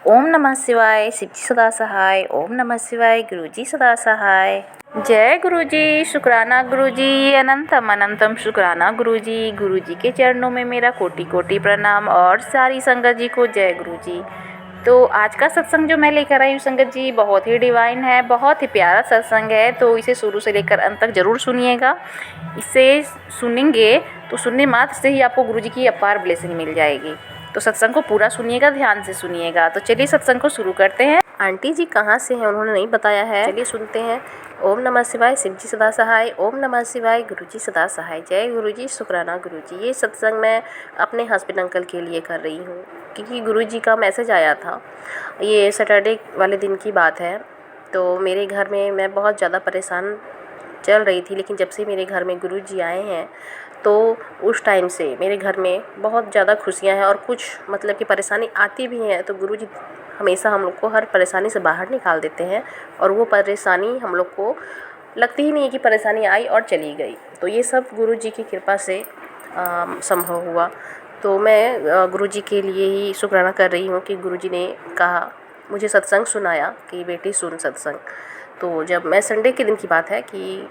ओम नमः शिवाय, शिवजी सदा सहाय। ओम नमः शिवाय, गुरुजी सदा सहाय। जय गुरुजी, शुक्राना गुरुजी, अनंतम अनंतम शुक्राना गुरुजी। गुरुजी के चरणों में मेरा कोटि कोटि प्रणाम और सारी संगत जी को जय गुरुजी। तो आज का सत्संग जो मैं लेकर आई हूँ संगत जी, बहुत ही डिवाइन है, बहुत ही प्यारा सत्संग है। तो इसे शुरू से लेकर अंत तक जरूर सुनिएगा। इसे सुनेंगे तो सुनने मात्र से ही आपको गुरुजी की अपार ब्लेसिंग मिल जाएगी। तो सत्संग को पूरा सुनिएगा, ध्यान से सुनिएगा। तो चलिए सत्संग को शुरू करते हैं। आंटी जी कहाँ से हैं उन्होंने नहीं बताया है, चलिए सुनते हैं। ओम नमः शिवाय, शिवजी सदा सहाय। ओम नमः शिवाय, गुरुजी सदा सहाय। जय गुरुजी, शुक्राना गुरुजी। ये सत्संग मैं अपने हस्बैंड अंकल के लिए कर रही हूँ, क्योंकि गुरुजी का मैसेज आया था। ये सैटरडे वाले दिन की बात है। तो मेरे घर में मैं बहुत ज़्यादा परेशान चल रही थी, लेकिन जब से मेरे घर में गुरुजी आए हैं तो उस टाइम से मेरे घर में बहुत ज़्यादा खुशियाँ हैं। और कुछ मतलब कि परेशानी आती भी हैं तो गुरुजी हमेशा हम लोग को हर परेशानी से बाहर निकाल देते हैं, और वो परेशानी हम लोग को लगती ही नहीं है कि परेशानी आई और चली गई। तो ये सब गुरुजी की कृपा से संभव हुआ। तो मैं गुरुजी के लिए ही शुक्राना कर रही हूँ कि गुरुजी ने कहा, मुझे सत्संग सुनाया कि बेटी सुन सत्संग। तो जब मैं संडे के दिन की बात है कि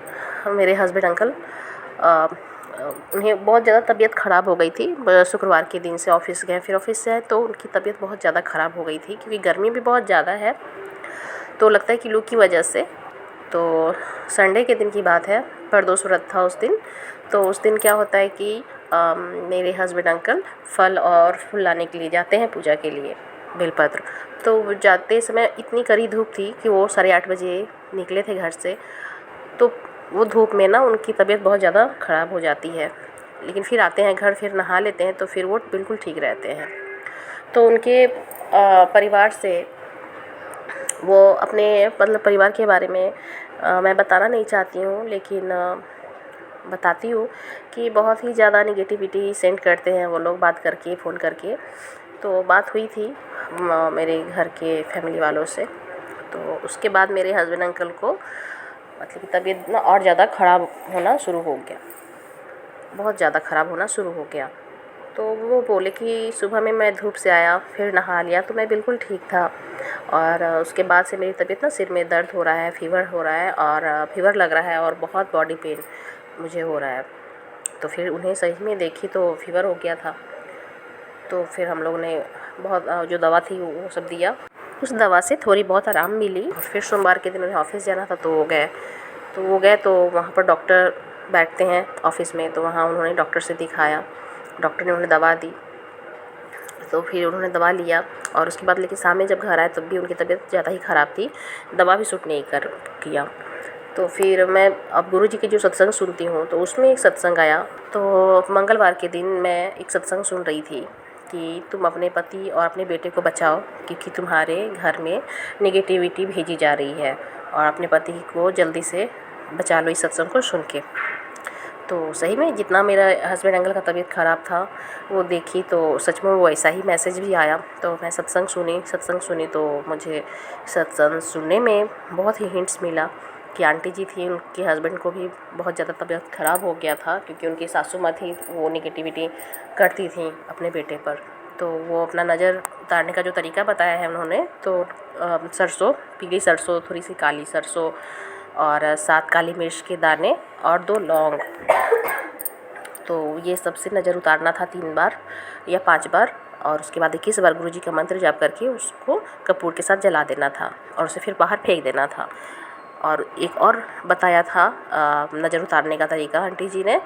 मेरे हस्बैंड अंकल उन्हें बहुत ज़्यादा तबीयत ख़राब हो गई थी। शुक्रवार के दिन से ऑफ़िस गए, फिर ऑफ़िस से आए तो उनकी तबीयत बहुत ज़्यादा ख़राब हो गई थी, क्योंकि गर्मी भी बहुत ज़्यादा है। तो लगता है कि लू की वजह से। तो संडे के दिन की बात है, प्रदोष व्रत था उस दिन। तो उस दिन क्या होता है कि मेरे हस्बैंड अंकल फल और फूल लाने के लिए जाते हैं पूजा के लिए, बेलपत्र। तो जाते समय इतनी कड़ी धूप थी कि वो 8:30 बजे निकले थे घर से। तो वो धूप में ना उनकी तबीयत बहुत ज़्यादा ख़राब हो जाती है, लेकिन फिर आते हैं घर, फिर नहा लेते हैं तो फिर वो बिल्कुल ठीक रहते हैं। तो उनके परिवार से वो अपने मतलब परिवार के बारे में मैं बताना नहीं चाहती हूँ, लेकिन बताती हूँ कि बहुत ही ज़्यादा नेगेटिविटी सेंड करते हैं वो लोग, बात करके, फ़ोन करके। तो बात हुई थी मेरे घर के फैमिली वालों से। तो उसके बाद मेरे हस्बैंड अंकल को मतलब कि तबीयत ना और ज़्यादा ख़राब होना शुरू हो गया, बहुत ज़्यादा ख़राब होना शुरू हो गया। तो वो बोले कि सुबह में मैं धूप से आया, फिर नहा लिया तो मैं बिल्कुल ठीक था। और उसके बाद से मेरी तबीयत ना, सिर में दर्द हो रहा है, फ़ीवर हो रहा है, और फ़ीवर लग रहा है, और बहुत बॉडी पेन मुझे हो रहा है। तो फिर उन्हें सही में देखी तो फ़ीवर हो गया था। तो फिर हम लोग ने बहुत जो दवा थी वो सब दिया। उस दवा से थोड़ी बहुत आराम मिली। फिर सोमवार के दिन उन्हें ऑफ़िस जाना था तो वो गए। तो वहाँ पर डॉक्टर बैठते हैं ऑफ़िस में, तो वहाँ उन्होंने डॉक्टर से दिखाया। डॉक्टर ने उन्हें दवा दी, तो फिर उन्होंने दवा लिया। और उसके बाद लेकिन शाम में जब घर आए तब भी उनकी तबीयत ज़्यादा ही ख़राब थी, दवा भी सूट नहीं किया। तो फिर मैं अब गुरुजी के जो सत्संग सुनती हूँ तो उसमें एक सत्संग आया। तो मंगलवार के दिन मैं एक सत्संग सुन रही थी कि तुम अपने पति और अपने बेटे को बचाओ, क्योंकि तुम्हारे घर में नेगेटिविटी भेजी जा रही है, और अपने पति को जल्दी से बचा लो इस सत्संग को सुन के। तो सही में जितना मेरा हस्बैंड अंकल का तबीयत ख़राब था वो देखी तो सच में वो ऐसा ही मैसेज भी आया। तो मैं सत्संग सुनी तो मुझे सत्संग सुनने में बहुत ही हिंट्स मिला कि आंटी जी थी, उनके हस्बैंड को भी बहुत ज़्यादा तबीयत ख़राब हो गया था, क्योंकि उनकी सासू माँ थी वो नेगेटिविटी करती थी अपने बेटे पर। तो वो अपना नज़र उतारने का जो तरीका बताया है उन्होंने, तो सरसों, पीली सरसों, थोड़ी सी काली सरसों, और 7 काली मिर्च के दाने और 2 लौंग। तो ये सबसे नज़र उतारना था 3 बार या 5 बार, और उसके बाद 21 बार गुरुजी का मंत्र जाप करके उसको कपूर के साथ जला देना था, और उसे फिर बाहर फेंक देना था। और एक और बताया था नज़र उतारने का तरीका आंटी जी ने,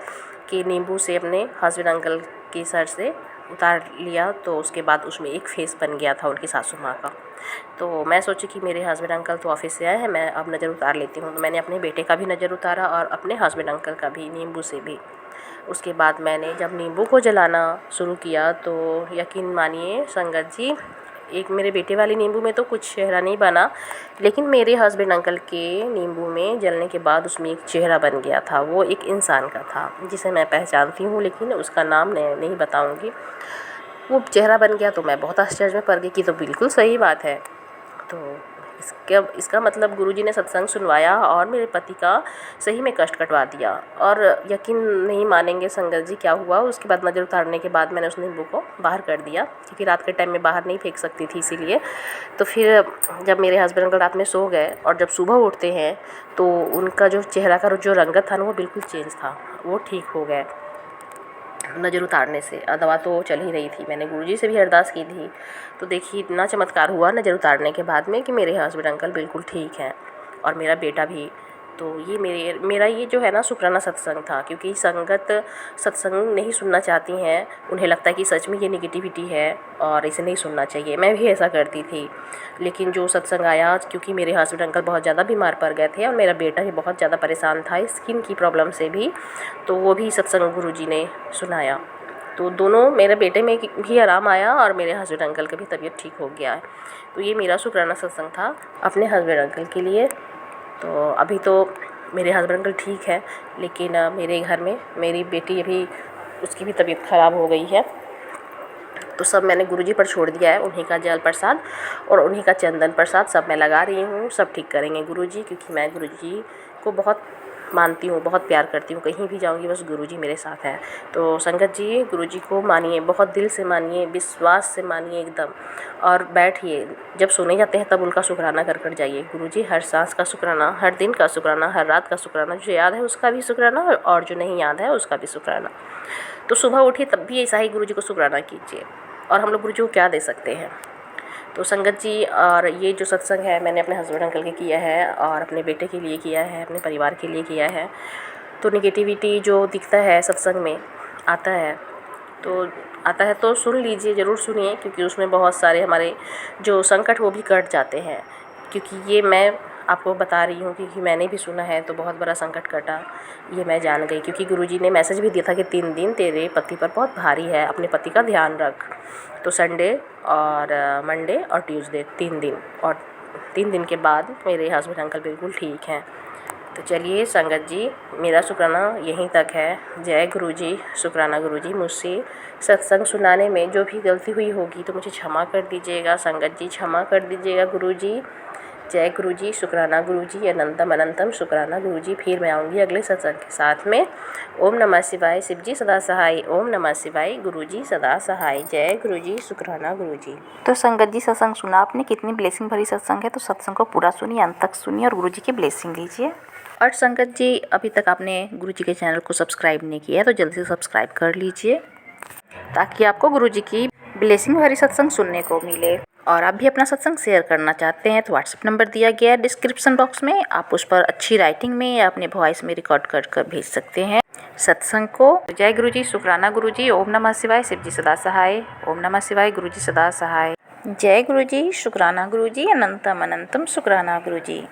कि नींबू से अपने हस्बैंड अंकल के सर से उतार लिया, तो उसके बाद उसमें एक फेस बन गया था उनकी सासू माँ का। तो मैं सोची कि मेरे हस्बैंड अंकल तो ऑफ़िस से आए हैं, मैं अब नज़र उतार लेती हूँ। तो मैंने अपने बेटे का भी नज़र उतारा और अपने हस्बैंड अंकल का भी, नींबू से भी। उसके बाद मैंने जब नींबू को जलाना शुरू किया तो यकीन मानिए संगत जी, एक मेरे बेटे वाले नींबू में तो कुछ चेहरा नहीं बना, लेकिन मेरे हस्बैंड अंकल के नींबू में जलने के बाद उसमें एक चेहरा बन गया था। वो एक इंसान का था जिसे मैं पहचानती हूँ, लेकिन उसका नाम मैं नहीं बताऊँगी। वो चेहरा बन गया तो मैं बहुत आश्चर्य में पड़ गई कि तो बिल्कुल सही बात है। तो इसका मतलब गुरुजी ने सत्संग सुनवाया और मेरे पति का सही में कष्ट कटवा दिया। और यकीन नहीं मानेंगे संगत जी, क्या हुआ उसके बाद नज़र उतारने के बाद मैंने उस नींबू को बाहर कर दिया, क्योंकि रात के टाइम में बाहर नहीं फेंक सकती थी इसीलिए। तो फिर जब मेरे हस्बैंड अंकल रात में सो गए और जब सुबह उठते हैं तो उनका जो चेहरा का जो रंगत था ना वो बिल्कुल चेंज था, वो ठीक हो गए नज़र उतारने से। दवा तो चल ही रही थी, मैंने गुरुजी से भी अरदास की थी। तो देखिए इतना चमत्कार हुआ नज़र उतारने के बाद में कि मेरे हस्बैंड अंकल बिल्कुल ठीक हैं और मेरा बेटा भी। तो ये मेरा ये जो है ना शुक्राना सत्संग था, क्योंकि संगत सत्संग नहीं सुनना चाहती हैं, उन्हें लगता है कि सच में ये निगेटिविटी है और इसे नहीं सुनना चाहिए। मैं भी ऐसा करती थी, लेकिन जो सत्संग आया, क्योंकि मेरे हस्बैंड अंकल बहुत ज़्यादा बीमार पड़ गए थे और मेरा बेटा भी बहुत ज़्यादा परेशान था स्किन की प्रॉब्लम से भी, तो वो भी सत्संग गुरुजी ने सुनाया। तो दोनों, मेरे बेटे में भी आराम आया और मेरे हस्बैंड अंकल की भी तबीयत ठीक हो गया है। तो ये मेरा शुक्राना सत्संग था अपने हस्बैंड अंकल के लिए। तो अभी तो मेरे हस्बैंड अंकल ठीक है, लेकिन मेरे घर में मेरी बेटी अभी, उसकी भी तबीयत ख़राब हो गई है। तो सब मैंने गुरुजी पर छोड़ दिया है, उन्हीं का जल प्रसाद और उन्हीं का चंदन प्रसाद सब मैं लगा रही हूँ। सब ठीक करेंगे गुरुजी, क्योंकि मैं गुरुजी को बहुत मानती हूँ, बहुत प्यार करती हूँ। कहीं भी जाऊँगी बस गुरुजी मेरे साथ हैं। तो संगत जी गुरुजी को मानिए, बहुत दिल से मानिए, विश्वास से मानिए एकदम, और बैठिए। जब सोने जाते हैं तब उनका शुक्राना कर कर जाइए। गुरुजी हर सांस का शुक्राना, हर दिन का शुक्राना, हर रात का शुक्राना, जो याद है उसका भी शुक्राना और जो नहीं याद है उसका भी शुक्राना। तो सुबह उठिए तब भी ऐसा ही गुरुजी को शुक्राना कीजिए। और हम लोग गुरुजी को क्या दे सकते हैं। तो संगत जी, और ये जो सत्संग है मैंने अपने हस्बैंड अंकल के किया है और अपने बेटे के लिए किया है, अपने परिवार के लिए किया है। तो निगेटिविटी जो दिखता है सत्संग में आता है तो सुन लीजिए, ज़रूर सुनिए, क्योंकि उसमें बहुत सारे हमारे जो संकट वो भी कट जाते हैं। क्योंकि ये मैं आपको बता रही हूँ क्योंकि मैंने भी सुना है, तो बहुत बड़ा संकट कटा, ये मैं जान गई। क्योंकि गुरुजी ने मैसेज भी दिया था कि 3 दिन तेरे पति पर बहुत भारी है, अपने पति का ध्यान रख। तो संडे और मंडे और ट्यूसडे 3 दिन, और 3 दिन के बाद मेरे हस्बैंड अंकल बिल्कुल ठीक हैं। तो चलिए संगत जी, मेरा शुक्राना यहीं तक है। जय गुरुजी, शुक्राना गुरुजी। मुझसे सत्संग सुनाने में जो भी गलती हुई होगी तो मुझे क्षमा कर दीजिएगा संगत जी, क्षमा कर दीजिएगा गुरुजी। जय गुरुजी, शुक्राना गुरुजी, अनंतम अनंतम शुक्राना गुरुजी। फिर मैं आऊँगी अगले सत्संग के साथ में। ओम नमः शिवाय, शिव जी सदा सहाय। ओम नमः शिवाय, गुरुजी सदा सहाय। जय गुरुजी, शुक्राना गुरुजी। तो संगत जी सत्संग सुना आपने, कितनी ब्लेसिंग भरी सत्संग है। तो सत्संग को पूरा सुनिए, अंत तक सुनिए और गुरुजी की ब्लेसिंग लीजिए। और संगत जी, अभी तक आपने गुरुजी के चैनल को सब्सक्राइब नहीं किया है तो जल्दी से सब्सक्राइब कर लीजिए, ताकि आपको गुरुजी की ब्लेसिंग भरी सत्संग सुनने को मिले। और आप भी अपना सत्संग शेयर करना चाहते हैं तो व्हाट्सएप नंबर दिया गया है डिस्क्रिप्शन बॉक्स में, आप उस पर अच्छी राइटिंग में या अपने वॉइस में रिकॉर्ड कर भेज सकते हैं सत्संग को। जय गुरुजी, शुक्राना गुरुजी। ओम नमः शिवाय, शिव जी सदा सहाय। ओम नमः शिवाय, गुरुजी सदा सहाय। जय गुरुजी, शुक्राना गुरुजी, अनंतम अनंतम शुक्राना गुरुजी।